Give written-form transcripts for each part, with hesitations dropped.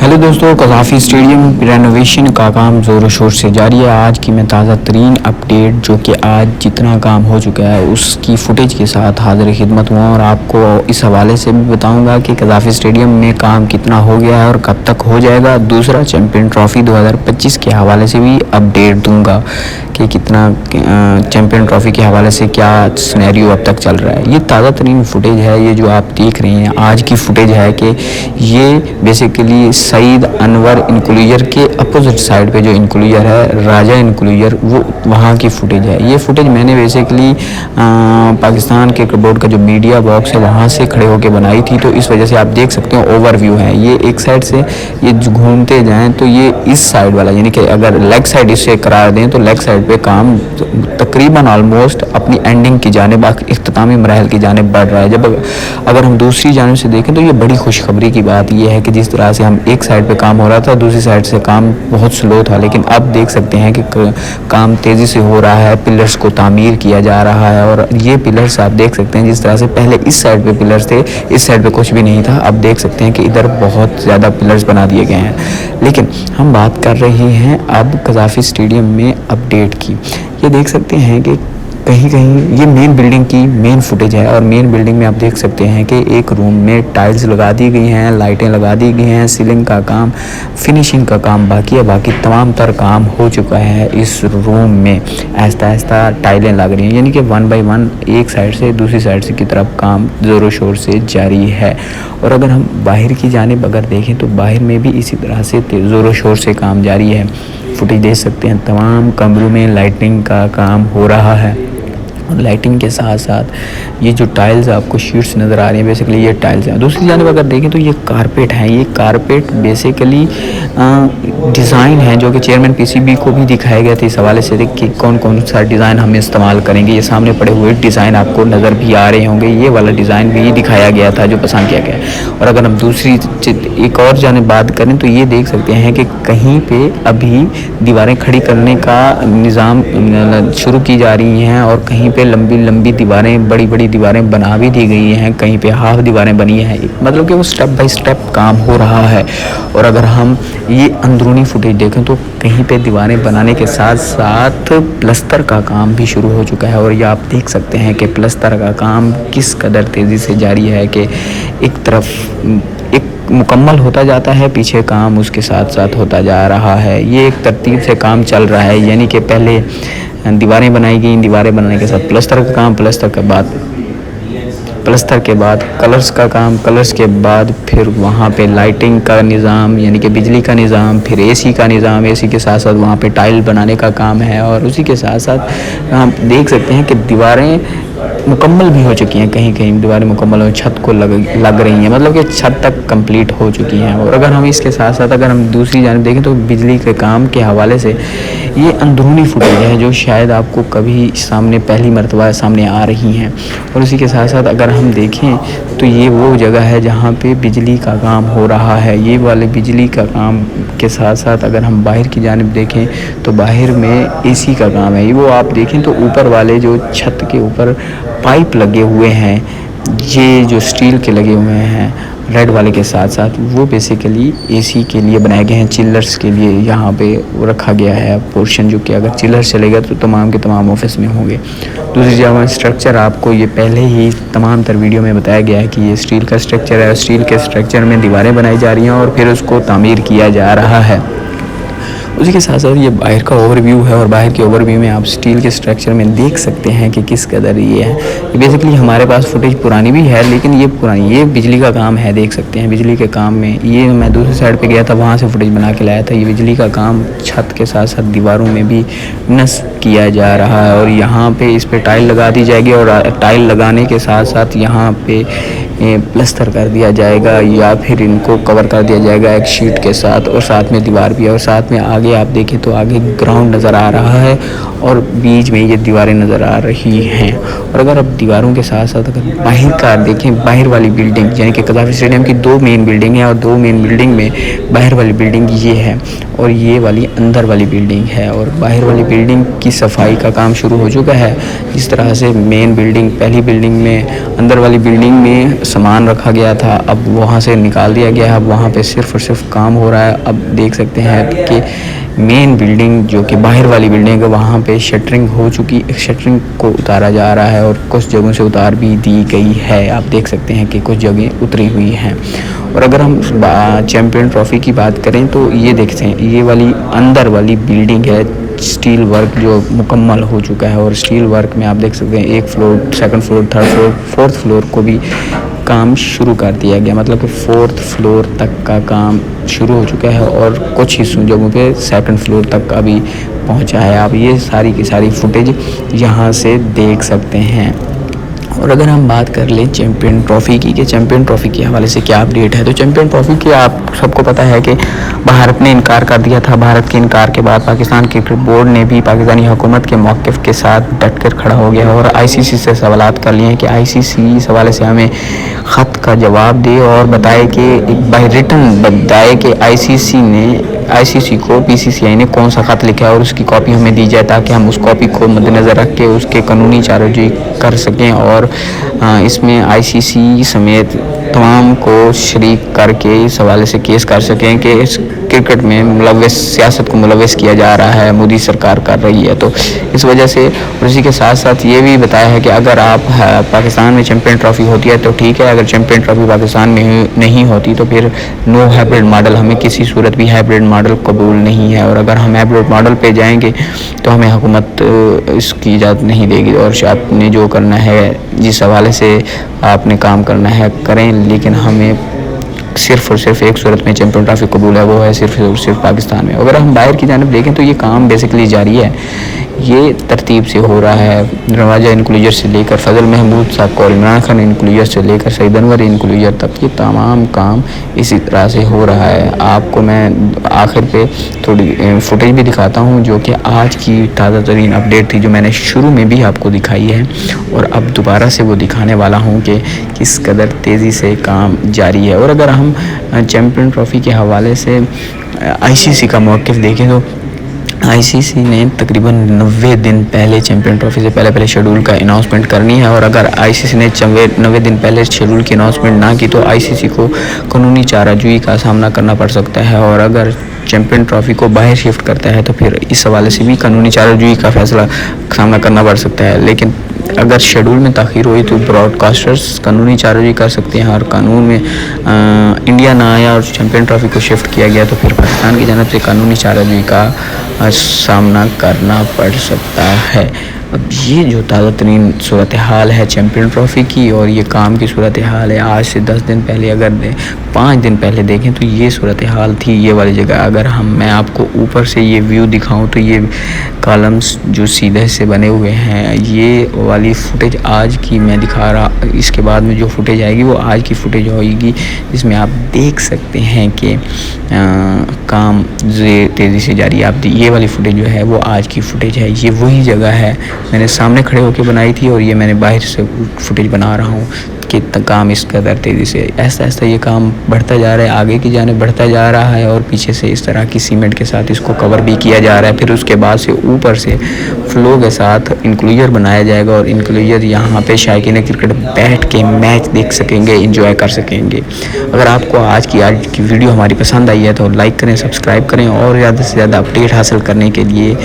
Hello दोस्तों, कज़ाफ़ी stadium renovation का काम ज़ोरों शोर से जारी है। आज की मैं ताज़ा तरीन अपडेट जो कि आज जितना काम हो चुका है उसकी फुटेज के साथ हाज़िर खिदमत हुआ और आपको इस हवाले से भी बताऊंगा कि कज़ाफ़ी स्टेडियम में काम कितना हो गया है और कब तक हो जाएगा। दूसरा चैम्पियन ट्रॉफ़ी 2025 के हवाले से भी अपडेट दूंगा कि कितना चैम्पियन ट्रॉफ़ी के हवाले से क्या सिनेरियो अब तक चल रहा है। ये ताज़ा तरीन फुटेज है, ये जो आप देख रहे हैं आज की फुटेज है कि ये बेसिकली सईद अनवर इंक्लूजर के अपोजिट साइड पे जो इंक्लूजर है राजा इंक्लूजर, वो वहाँ की फुटेज है। ये फुटेज मैंने बेसिकली पाकिस्तान क्रिकेट बोर्ड का जो मीडिया बॉक्स है वहाँ से खड़े होकर बनाई थी, तो इस वजह से आप देख सकते हो ओवरव्यू है। ये एक साइड से ये घूमते जाएँ तो ये इस साइड वाला यानी कि अगर लेग साइड इसे करार दें तो लेग साइड पे काम तकरीबन ऑलमोस्ट अपनी एंडिंग की जानिब इख्तितामी मराहल की जानिब बढ़ रहा है। जब अगर हम दूसरी जानिब से देखें तो ये बड़ी खुशखबरी की बात यह है कि जिस तरह से हम एक साइड पे काम हो रहा था दूसरी साइड से काम बहुत स्लो था, लेकिन अब देख सकते हैं कि काम तेज़ी से हो रहा है। पिलर्स को तामीर किया जा रहा है और ये पिलर्स आप देख सकते हैं जिस तरह से पहले इस साइड पे पिलर्स थे, इस साइड पे कुछ भी नहीं था, अब देख सकते हैं कि इधर बहुत ज़्यादा पिलर्स बना दिए गए हैं। लेकिन हम बात कर रहे हैं अब कज़ाफ़ी स्टेडियम में अपडेट की। ये देख सकते हैं कि कहीं कहीं ये मेन बिल्डिंग की मेन फुटेज है और मेन बिल्डिंग में आप देख सकते हैं कि एक रूम में टाइल्स लगा दी गई हैं, लाइटें लगा दी गई हैं, सीलिंग का काम, फिनिशिंग का काम बाकी है। बाकी तमाम तर काम हो चुका है इस रूम में। आहिस्ता आहिस्ता टाइलें लग रही हैं यानी कि 1 बाय 1 एक साइड से दूसरी साइड से की तरफ काम ज़ोरों शोर से जारी है। और अगर हम बाहर की जानिब अगर देखें तो बाहर में भी इसी तरह से ज़ोरों शोर से काम जारी है। फुटेज देख सकते हैं, तमाम कमरों में लाइटिंग का काम हो रहा है और लाइटिंग के साथ साथ ये जो टाइल्स आपको शीट्स नज़र आ रही हैं बेसिकली ये टाइल्स हैं। दूसरी जानिब अगर देखें तो ये कारपेट है। ये कारपेट बेसिकली डिज़ाइन है जो कि चेयरमैन पीसीबी को भी दिखाया गया था इस हवाले से कि कौन कौन सा डिज़ाइन हम इस्तेमाल करेंगे। ये सामने पड़े हुए डिज़ाइन आपको नज़र भी आ रहे होंगे, ये वाला डिज़ाइन भी दिखाया गया था जो पसंद किया गया। और अगर हम दूसरी एक और जानिब बात करें तो ये देख सकते हैं कि कहीं पे अभी दीवारें खड़ी करने का निज़ाम शुरू की जा रही हैं और कहीं पे लंबी लंबी दीवारें, बड़ी बड़ी दीवारें बना भी दी गई हैं, कहीं पे हाफ दीवारें बनी हैं। मतलब कि वो स्टेप बाय स्टेप काम हो रहा है। और अगर हम ये अंदरूनी फुटेज देखें तो कहीं पे दीवारें बनाने के साथ साथ प्लस्तर का काम भी शुरू हो चुका है। और ये आप देख सकते हैं कि प्लस्तर का काम किस कदर तेज़ी से जारी है कि एक तरफ एक मुकम्मल होता जाता है, पीछे काम उसके साथ साथ होता जा रहा है। ये एक तरतीब से काम चल रहा है यानी कि पहले दीवारें बनाई गई, दीवारें बनाने के साथ प्लस्तर का काम, प्लस्तर के बाद कलर्स का काम, कलर्स के बाद फिर वहाँ पे लाइटिंग का निज़ाम यानी कि बिजली का निज़ाम, फिर एसी का निज़ाम, एसी के साथ साथ वहाँ पे टाइल बनाने का काम है। और उसी के साथ साथ आप देख सकते हैं कि दीवारें मुकम्मल भी हो चुकी हैं, कहीं कहीं दीवारें मुकम्मल हो छत को लग रही हैं, मतलब कि छत तक कंप्लीट हो चुकी हैं। और अगर हम इसके साथ साथ अगर हम दूसरी जानिब देखें तो बिजली के काम के हवाले से ये अंदरूनी फुटेज है जो शायद आपको कभी सामने पहली मरतबा सामने आ रही हैं। और उसी के साथ साथ अगर हम देखें तो ये वो जगह है जहाँ पे बिजली का काम हो रहा है। ये वाले बिजली का काम के साथ साथ अगर हम बाहर की जानिब देखें तो बाहर में एसी का काम है। वो आप देखें तो ऊपर वाले जो छत के ऊपर पाइप लगे हुए हैं, ये जो स्टील के लगे हुए हैं रेड वाले के साथ साथ वो बेसिकली एसी के लिए बनाए गए हैं, चिल्लर्स के लिए यहाँ पे रखा गया है पोर्शन जो कि अगर चिल्लर चलेगा तो तमाम के तमाम ऑफिस में होंगे। दूसरी जगह स्ट्रक्चर आपको ये पहले ही तमाम तर वीडियो में बताया गया है कि ये स्टील का स्ट्रक्चर है। स्टील के स्ट्रक्चर में दीवारें बनाई जा रही हैं और फिर उसको तामीर किया जा रहा है। उसी के साथ साथ ये बाहर का ओवरव्यू है और बाहर के ओवरव्यू में आप स्टील के स्ट्रक्चर में देख सकते हैं कि किस कदर ये है। ये बेसिकली हमारे पास फुटेज पुरानी भी है लेकिन ये पुरानी, ये बिजली का काम है, देख सकते हैं बिजली के काम में। ये मैं दूसरी साइड पे गया था, वहाँ से फुटेज बना के लाया था। ये बिजली का काम छत के साथ साथ दीवारों में भी नस्ब किया जा रहा है और यहाँ पे इस पर टाइल लगा दी जाएगी और टाइल लगाने के साथ साथ यहाँ पे प्लस्तर कर दिया जाएगा या फिर इनको कवर कर दिया जाएगा एक शीट के साथ। और साथ में दीवार भी है और साथ में आगे आप देखें तो आगे ग्राउंड नज़र आ रहा है और बीच में ये दीवारें नज़र आ रही हैं। और अगर आप दीवारों के साथ साथ अगर बाहर का देखें, बाहर वाली बिल्डिंग यानी कि कज़ाफ़ी स्टेडियम की 2 मेन बिल्डिंग है और 2 मेन बिल्डिंग में बाहर वाली बिल्डिंग ये है और ये वाली अंदर वाली बिल्डिंग है। और बाहर वाली बिल्डिंग की सफाई का काम शुरू हो चुका है। जिस तरह से मेन बिल्डिंग, पहली बिल्डिंग में, अंदर वाली बिल्डिंग में सामान रखा गया था, अब वहाँ से निकाल दिया गया है। अब वहाँ पे सिर्फ और सिर्फ काम हो रहा है। अब देख सकते हैं कि मेन बिल्डिंग जो कि बाहर वाली बिल्डिंग है वहाँ पे शटरिंग हो चुकी, शटरिंग को उतारा जा रहा है और कुछ जगहों से उतार भी दी गई है। आप देख सकते हैं कि कुछ जगह उतरी हुई हैं। और अगर हम चैम्पियन ट्रॉफ़ी की बात करें तो ये देखते हैं, ये वाली अंदर वाली बिल्डिंग है, स्टील वर्क जो मुकम्मल हो चुका है। और स्टील वर्क में आप देख सकते हैं 1 floor, 2nd floor, 3rd floor, 4th floor को भी काम शुरू कर दिया गया, मतलब कि 4th फ्लोर तक का काम शुरू हो चुका है और कुछ हिस्सों जगहों पे 2nd फ्लोर तक अभी पहुंचा है। आप ये सारी की सारी फुटेज यहाँ से देख सकते हैं। और अगर हम बात कर लें चैम्पियन ट्रॉफ़ी की, कि चैम्पियन ट्रॉफ़ी के हवाले से क्या अपडेट है, तो चैम्पियन ट्रॉफ़ी के आप सबको पता है कि भारत ने इनकार कर दिया था। भारत के इनकार के बाद पाकिस्तान क्रिकेट बोर्ड ने भी पाकिस्तानी हुकूमत के मौक़िफ़ के साथ डट कर खड़ा हो गया और आईसीसी से सवालात कर लिए हैं कि आईसीसी इस हवाले से हमें ख़त का जवाब दे और बताए कि एक बाय रिटन बताए कि आईसीसी को बीसीसीआई ने कौन सा ख़त लिखा है और उसकी कॉपी हमें दी जाए ताकि हम उस कॉपी को मद्देनज़र रख के उसके कानूनी चाराजोई कर सकें और इसमें आईसीसी समेत तमाम को शरीक करके इस हवाले से केस कर सकें कि इस क्रिकेट में मुलव्वस, सियासत को मुलव्वस किया जा रहा है, मोदी सरकार कर रही है। तो इस वजह से, और इसी के साथ साथ ये भी बताया है कि अगर आप पाकिस्तान में चैम्पियन ट्रॉफ़ी होती है तो ठीक है, अगर चैम्पियन ट्रॉफ़ी पाकिस्तान में नहीं होती तो फिर नो हाइब्रिड मॉडल, हमें किसी सूरत भी हाइब्रिड मॉडल कबूल नहीं है। और अगर हम हाइब्रिड मॉडल पे जाएंगे तो हमें हुकूमत इसकी इजाज़त नहीं देगी। और आपने जो करना है, जिस हवाले से आपने काम करना है करें, लेकिन हमें सिर्फ़ और सिर्फ एक सूरत में चैम्पियन ट्रॉफ़ी कबूल है, वो है सिर्फ और सिर्फ पाकिस्तान में। अगर हम बाहर की जानिब देखें तो ये काम बेसिकली जारी है, ये तरतीब से हो रहा है। रवाजा इनक्लूजर से लेकर फजल महमूद साहब और इमरान खान इनक्लूजर से लेकर सईद अनवर इनक्लूजर तक ये तमाम काम इसी तरह से हो रहा है। आपको मैं आखिर पे थोड़ी फुटेज भी दिखाता हूँ जो कि आज की ताज़ा तरीन अपडेट थी, जो मैंने शुरू में भी आपको दिखाई है और अब दोबारा से वो दिखाने वाला हूँ कि किस कदर तेज़ी से काम जारी है। और अगर हम चैम्पियन ट्रॉफ़ी के हवाले से आईसीसी का मौक़िफ़ देखें तो आईसीसी ने तकरीबन 90 दिन पहले चैम्पियन ट्रॉफ़ी से पहले शेड्यूल का अनाउंसमेंट करनी है। और अगर आईसीसी ने 90 दिन पहले शेड्यूल की अनाउंसमेंट ना की तो आईसीसी को कानूनी चाराजोई का सामना करना पड़ सकता है। और अगर चैम्पियन ट्रॉफ़ी को बाहर शिफ्ट करता है तो फिर इस हवाले से भी कानूनी चाराजोई का फैसला सामना करना पड़ सकता है। लेकिन अगर शेड्यूल में ताख़ीर हुई तो ब्रॉडकास्टर्स कानूनी चाराजोई कर सकते हैं। और कानून में इंडिया ना आया और चैम्पियन ट्रॉफ़ी को शिफ्ट किया गया तो फिर पाकिस्तान की जानिब से कानूनी चाराजोई का सामना करना पड़ सकता है। अब ये जो ताज़ा तरीन सूरत हाल है चैम्पियन ट्रॉफ़ी की और ये काम की सूरत हाल है, आज से 10 दिन पहले, अगर 5 दिन पहले देखें तो ये सूरत हाल थी ये वाली जगह। अगर मैं आपको ऊपर से ये व्यू दिखाऊं तो ये कॉलम्स जो सीधे से बने हुए हैं, ये वाली फुटेज आज की मैं दिखा रहा, इसके बाद में जो फुटेज आएगी वो आज की फुटेज होगी जिसमें आप देख सकते हैं कि काम तेज़ी से जारी है। आप ये वाली फुटेज जो है वो आज की फुटेज है। ये वही जगह है, मैंने सामने खड़े होकर बनाई थी और ये मैंने बाहर से फुटेज बना रहा हूँ कि काम इस कदर तेज़ी से ऐसा ये काम बढ़ता जा रहा है, आगे की जाने बढ़ता जा रहा है। और पीछे से इस तरह की सीमेंट के साथ इसको कवर भी किया जा रहा है। फिर उसके बाद से ऊपर से फ्लो के साथ इंक्लूजर बनाया जाएगा और इंक्लूजर यहाँ पे शायकीन क्रिकेट बैठ के मैच देख सकेंगे, इंजॉय कर सकेंगे। अगर आपको आज की वीडियो हमारी पसंद आई है तो लाइक करें, सब्सक्राइब करें और ज़्यादा से ज़्यादा अपडेट हासिल करने के लिए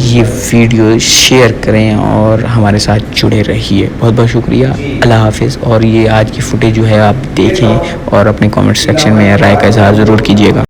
ये वीडियो शेयर करें और हमारे साथ जुड़े रहिए। बहुत बहुत शुक्रिया, अल्लाह हाफिज़। और ये आज की फुटेज जो है आप देखें और अपने कमेंट सेक्शन में राय का इज़हार ज़रूर कीजिएगा।